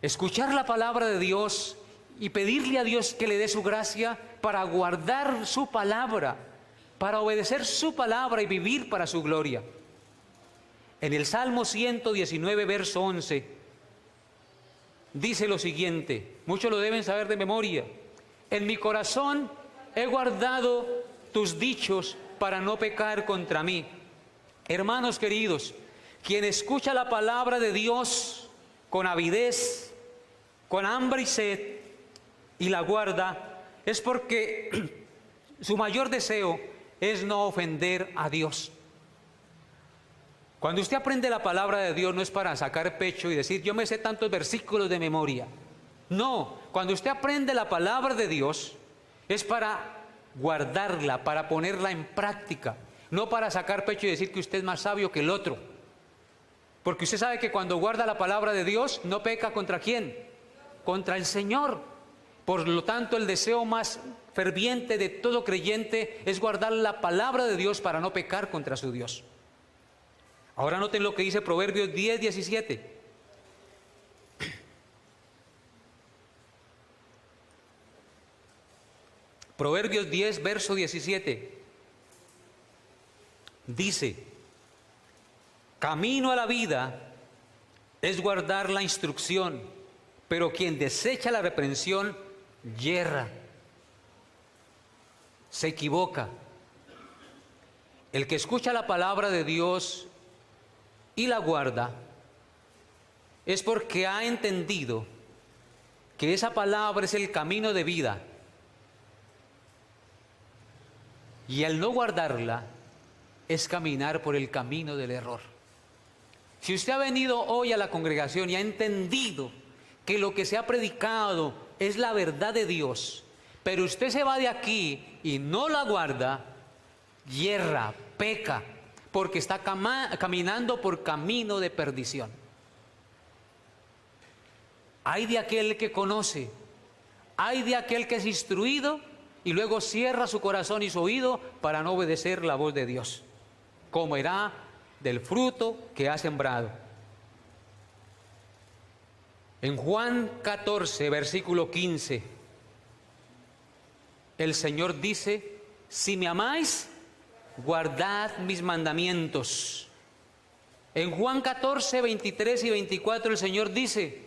Escuchar la palabra de Dios y pedirle a Dios que le dé su gracia para guardar su palabra, para obedecer su palabra y vivir para su gloria. En el Salmo 119, verso 11, dice lo siguiente, muchos lo deben saber de memoria: en mi corazón he guardado tus dichos para no pecar contra mí. Hermanos queridos, quien escucha la palabra de Dios con avidez, con hambre y sed, y la guarda, es porque su mayor deseo es no ofender a Dios. Cuando usted aprende la palabra de Dios, no es para sacar pecho y decir, yo me sé tantos versículos de memoria. No, cuando usted aprende la palabra de Dios, es para guardarla, para ponerla en práctica, no para sacar pecho y decir que usted es más sabio que el otro. Porque usted sabe que cuando guarda la palabra de Dios, no peca ¿contra quién? Contra el Señor. Por lo tanto, el deseo más ferviente de todo creyente es guardar la palabra de Dios para no pecar contra su Dios. Ahora noten lo que dice Proverbios 10, 17. Proverbios 10, verso 17. Dice, camino a la vida es guardar la instrucción, pero quien desecha la reprensión yerra, se equivoca. El que escucha la palabra de Dios y la guarda es porque ha entendido que esa palabra es el camino de vida. Y al no guardarla, es caminar por el camino del error. Si usted ha venido hoy a la congregación y ha entendido que lo que se ha predicado es la verdad de Dios, pero usted se va de aquí y no la guarda, yerra, peca, porque está caminando por camino de perdición. Hay de aquel que conoce, hay de aquel que es instruido y luego cierra su corazón y su oído para no obedecer la voz de Dios. Comerá del fruto que ha sembrado. En Juan 14, versículo 15, el Señor dice: si me amáis, guardad mis mandamientos. En Juan 14, 23 y 24 el Señor dice: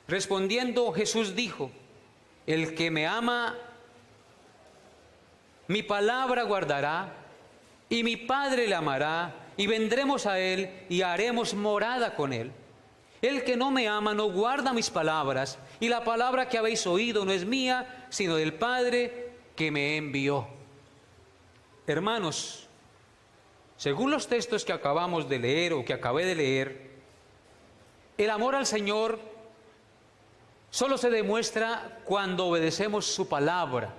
respondiendo Jesús dijo: el que me ama, mi palabra guardará, y mi Padre le amará, y vendremos a él y haremos morada con él. El que no me ama no guarda mis palabras, y la palabra que habéis oído no es mía, sino del Padre que me envió. Hermanos, según los textos que acabamos de leer o que acabé de leer, el amor al Señor solo se demuestra cuando obedecemos su palabra.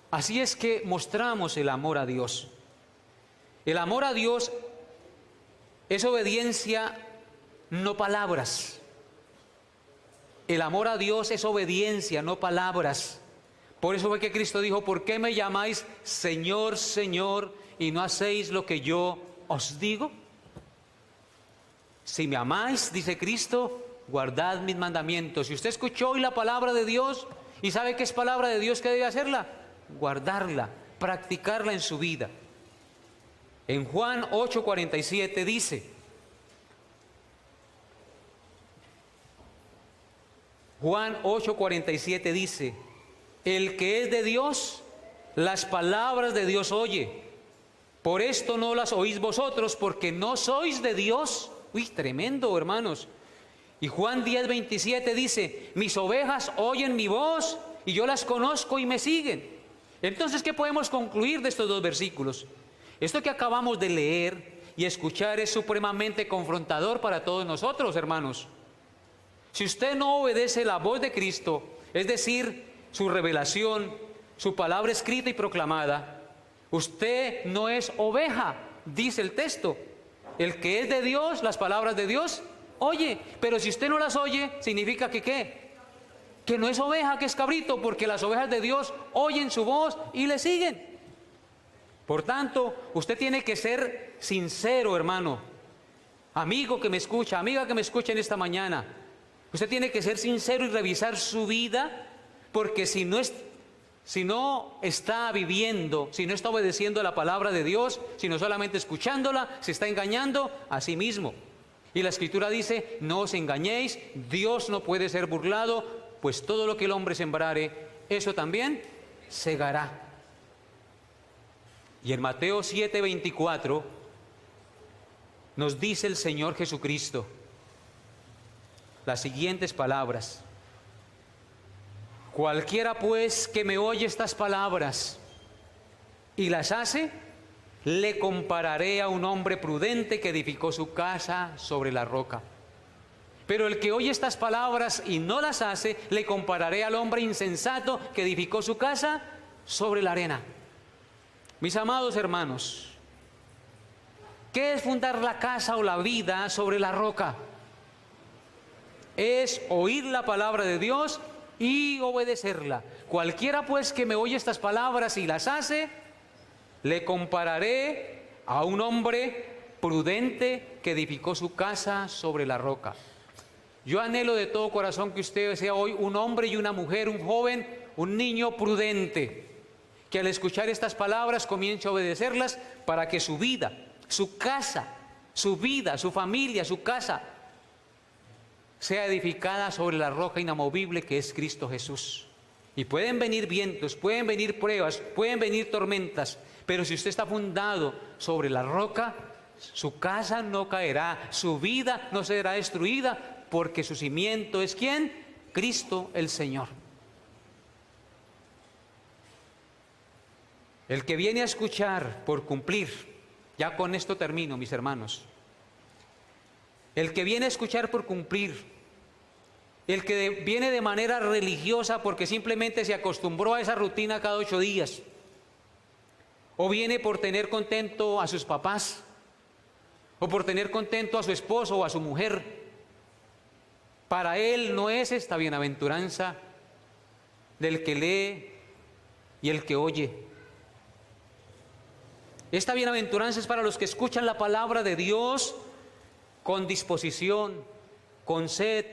Así es que mostramos el amor a Dios. El amor a Dios es obediencia, no palabras. El amor a Dios es obediencia, no palabras. Por eso fue que Cristo dijo: ¿por qué me llamáis Señor, Señor, y no hacéis lo que yo os digo? Si me amáis, dice Cristo, guardad mis mandamientos. Si usted escuchó hoy la palabra de Dios y sabe que es palabra de Dios, ¿qué debe hacerla? Guardarla, practicarla en su vida. En Juan 8:47 dice: Juan 8:47 dice: el que es de Dios, las palabras de Dios oye. Por esto no las oís vosotros, porque no sois de Dios. Uy, tremendo, hermanos. Y Juan 10:27 dice: mis ovejas oyen mi voz, y yo las conozco y me siguen. Entonces, ¿qué podemos concluir de estos dos versículos? Esto que acabamos de leer y escuchar es supremamente confrontador para todos nosotros, hermanos. Si usted no obedece la voz de Cristo, es decir, su revelación, su palabra escrita y proclamada, usted no es oveja, dice el texto. El que es de Dios, las palabras de Dios, oye. Pero si usted no las oye, significa que ¿qué? Que no es oveja, que es cabrito, porque las ovejas de Dios oyen su voz y le siguen. Por tanto, usted tiene que ser sincero, hermano, amigo que me escucha, amiga que me escucha en esta mañana. Usted tiene que ser sincero y revisar su vida, porque si no está viviendo, si no está obedeciendo la palabra de Dios, sino solamente escuchándola, se está engañando a sí mismo. Y la Escritura dice: no os engañéis, Dios no puede ser burlado, pues todo lo que el hombre sembrare, eso también segará. Y en Mateo 7:24 nos dice el Señor Jesucristo las siguientes palabras: cualquiera pues que me oye estas palabras y las hace, le compararé a un hombre prudente que edificó su casa sobre la roca. Pero el que oye estas palabras y no las hace, le compararé al hombre insensato que edificó su casa sobre la arena. Mis amados hermanos, ¿qué es fundar la casa o la vida sobre la roca? Es oír la palabra de Dios y obedecerla. Cualquiera pues que me oye estas palabras y las hace, le compararé a un hombre prudente que edificó su casa sobre la roca. Yo anhelo de todo corazón que usted sea hoy un hombre y una mujer, un joven, un niño prudente, que al escuchar estas palabras comience a obedecerlas para que su vida, su casa, su vida, su familia, su casa, sea edificada sobre la roca inamovible que es Cristo Jesús. Y pueden venir vientos, pueden venir pruebas, pueden venir tormentas, pero si usted está fundado sobre la roca, su casa no caerá, su vida no será destruida, porque su cimiento es ¿quién? Cristo el Señor. El que viene a escuchar por cumplir, ya con esto termino, mis hermanos. El que viene a escuchar por cumplir, el que viene de manera religiosa porque simplemente se acostumbró a esa rutina cada 8 días, o viene por tener contento a sus papás, o por tener contento a su esposo o a su mujer, para él no es esta bienaventuranza del que lee y el que oye. Esta bienaventuranza es para los que escuchan la palabra de Dios con disposición, con sed,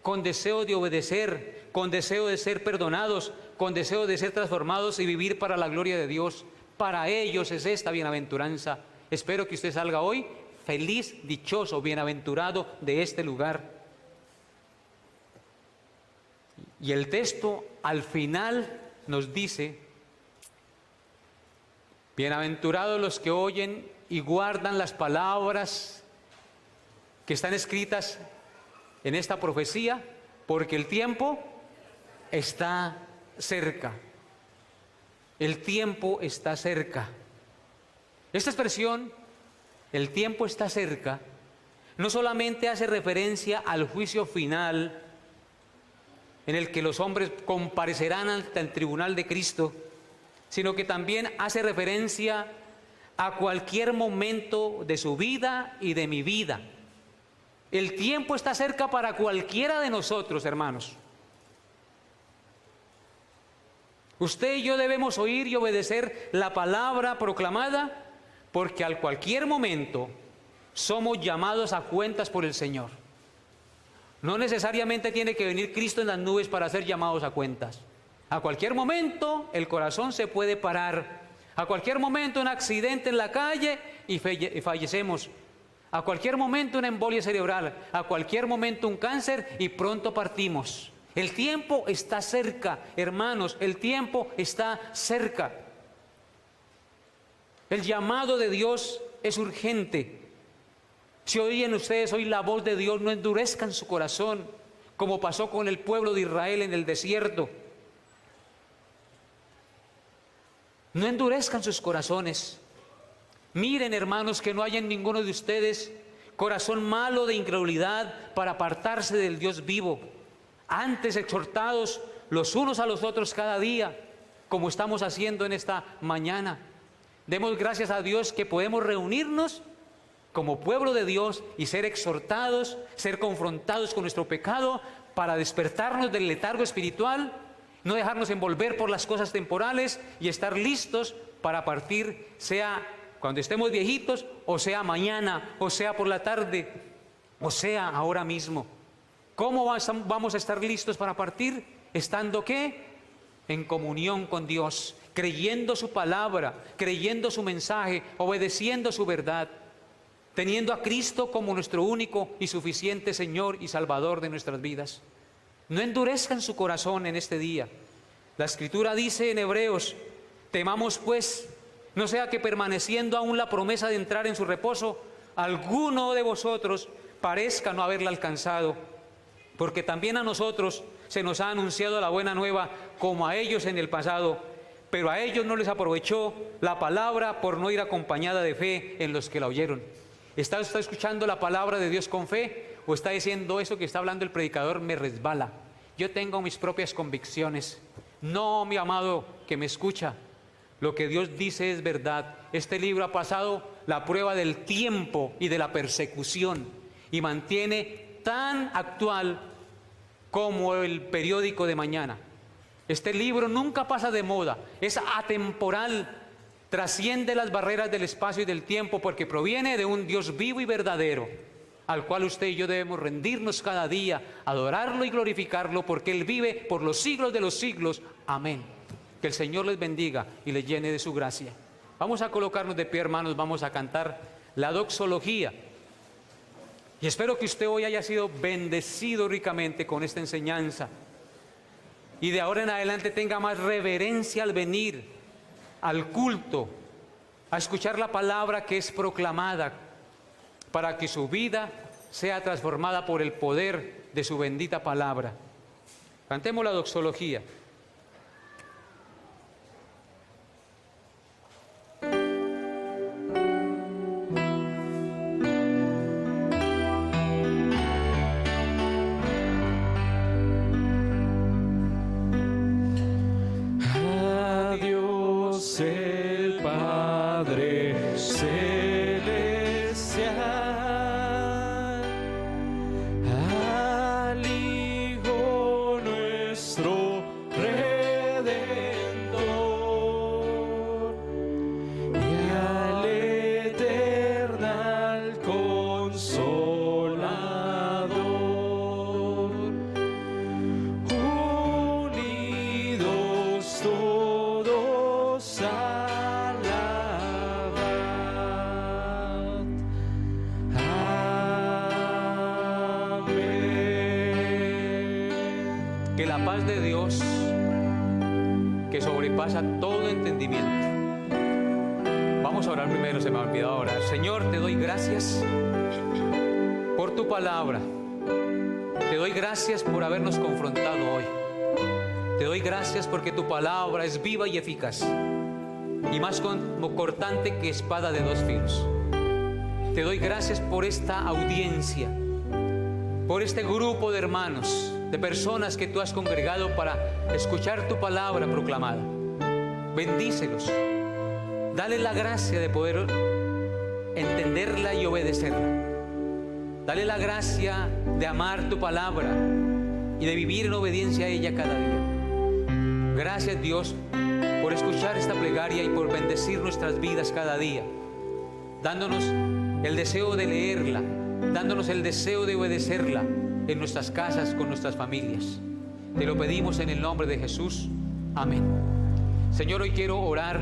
con deseo de obedecer, con deseo de ser perdonados, con deseo de ser transformados y vivir para la gloria de Dios. Para ellos es esta bienaventuranza. Espero que usted salga hoy feliz, dichoso, bienaventurado de este lugar. Y el texto al final nos dice: bienaventurados los que oyen y guardan las palabras que están escritas en esta profecía, porque el tiempo está cerca. El tiempo está cerca. Esta expresión, el tiempo está cerca, no solamente hace referencia al juicio final en el que los hombres comparecerán ante el tribunal de Cristo, sino que también hace referencia a cualquier momento de su vida y de mi vida. El tiempo está cerca para cualquiera de nosotros, hermanos. Usted y yo debemos oír y obedecer la palabra proclamada, porque al cualquier momento somos llamados a cuentas por el Señor. No necesariamente tiene que venir Cristo en las nubes para ser llamados a cuentas. A cualquier momento el corazón se puede parar. A cualquier momento un accidente en la calle y fallecemos. A cualquier momento una embolia cerebral. A cualquier momento un cáncer y pronto partimos. El tiempo está cerca, hermanos, el tiempo está cerca. El llamado de Dios es urgente. Si oyen ustedes hoy la voz de Dios, no endurezcan su corazón, como pasó con el pueblo de Israel en el desierto. No endurezcan sus corazones. Miren, hermanos, que no haya en ninguno de ustedes corazón malo de incredulidad para apartarse del Dios vivo. Antes exhortados los unos a los otros cada día, como estamos haciendo en esta mañana. Demos gracias a Dios que podemos reunirnos como pueblo de Dios y ser exhortados, ser confrontados con nuestro pecado para despertarnos del letargo espiritual, no dejarnos envolver por las cosas temporales y estar listos para partir, sea cuando estemos viejitos, o sea mañana, o sea por la tarde, o sea ahora mismo. ¿Cómo vamos a estar listos para partir? ¿Estando qué? En comunión con Dios, creyendo su palabra, creyendo su mensaje, obedeciendo su verdad, teniendo a Cristo como nuestro único y suficiente Señor y Salvador de nuestras vidas. No endurezcan su corazón en este día. La Escritura dice en Hebreos: temamos pues, no sea que permaneciendo aún la promesa de entrar en su reposo, alguno de vosotros parezca no haberla alcanzado. Porque también a nosotros se nos ha anunciado la buena nueva, como a ellos en el pasado, pero a ellos no les aprovechó la palabra por no ir acompañada de fe en los que la oyeron. ¿Está usted escuchando la palabra de Dios con fe? ¿O está diciendo eso que está hablando el predicador me resbala? Yo tengo mis propias convicciones. No, mi amado que me escucha, lo que Dios dice es verdad. Este libro ha pasado la prueba del tiempo y de la persecución y mantiene tan actual como el periódico de mañana. Este libro nunca pasa de moda, es atemporal, trasciende las barreras del espacio y del tiempo porque proviene de un Dios vivo y verdadero, al cual usted y yo debemos rendirnos cada día, adorarlo y glorificarlo porque Él vive por los siglos de los siglos. Amén. Que el Señor les bendiga y les llene de su gracia. Vamos a colocarnos de pie, hermanos, vamos a cantar la doxología. Y espero que usted hoy haya sido bendecido ricamente con esta enseñanza. Y de ahora en adelante tenga más reverencia al venir al culto, a escuchar la palabra que es proclamada, para que su vida sea transformada por el poder de su bendita palabra. Cantemos la doxología. El Padre Celestial, al Hijo nuestro Redentor y al eternal Consolador, unidos todos alabad. Amén. Que la paz de Dios, que sobrepasa todo entendimiento. Vamos a orar primero, se me ha olvidado orar. Señor, te doy gracias por tu palabra. Te doy gracias por habernos confrontado hoy. Te doy gracias porque tu palabra es viva y eficaz y más cortante que espada de dos filos. Te doy gracias por esta audiencia, por este grupo de hermanos, de personas que tú has congregado para escuchar tu palabra proclamada. Bendícelos. Dale la gracia de poder entenderla y obedecerla. Dale la gracia de amar tu palabra y de vivir en obediencia a ella cada día. Gracias, Dios, por escuchar esta plegaria y por bendecir nuestras vidas cada día, dándonos el deseo de leerla, dándonos el deseo de obedecerla en nuestras casas, con nuestras familias. Te lo pedimos en el nombre de Jesús. Amén. Señor, hoy quiero orar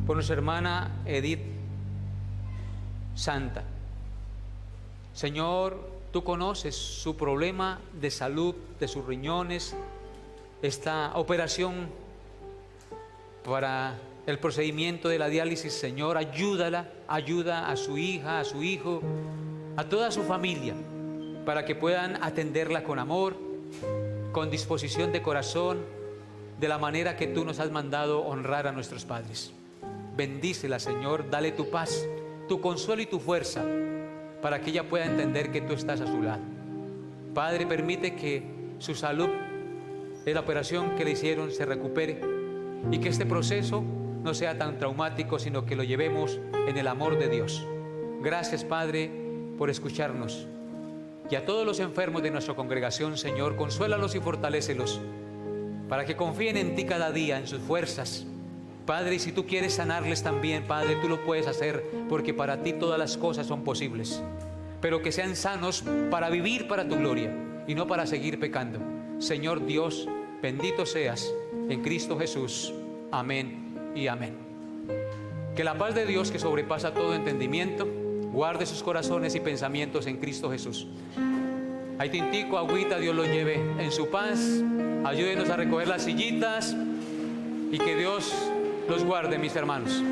por nuestra hermana Edith Santa. Señor, tú conoces su problema de salud, de sus riñones, esta operación para el procedimiento de la diálisis. Señor, ayúdala, ayuda a su hija, a su hijo, a toda su familia, para que puedan atenderla con amor, con disposición de corazón, de la manera que tú nos has mandado honrar a nuestros padres. Bendícela, Señor, dale tu paz, tu consuelo y tu fuerza, para que ella pueda entender que tú estás a su lado. Padre, permite que su salud de la operación que le hicieron se recupere y que este proceso no sea tan traumático, sino que lo llevemos en el amor de Dios. Gracias, Padre, por escucharnos. Y a todos los enfermos de nuestra congregación, Señor, consuélalos y fortalécelos para que confíen en ti cada día, en sus fuerzas. Padre, y si tú quieres sanarles también, Padre, tú lo puedes hacer, porque para ti todas las cosas son posibles. Pero que sean sanos para vivir para tu gloria y no para seguir pecando. Señor Dios, bendito seas en Cristo Jesús. Amén y amén. Que la paz de Dios, que sobrepasa todo entendimiento, guarde sus corazones y pensamientos en Cristo Jesús. Hay tintico, agüita, Dios lo lleve en su paz. Ayúdenos a recoger las sillitas y que Dios los guarde, mis hermanos.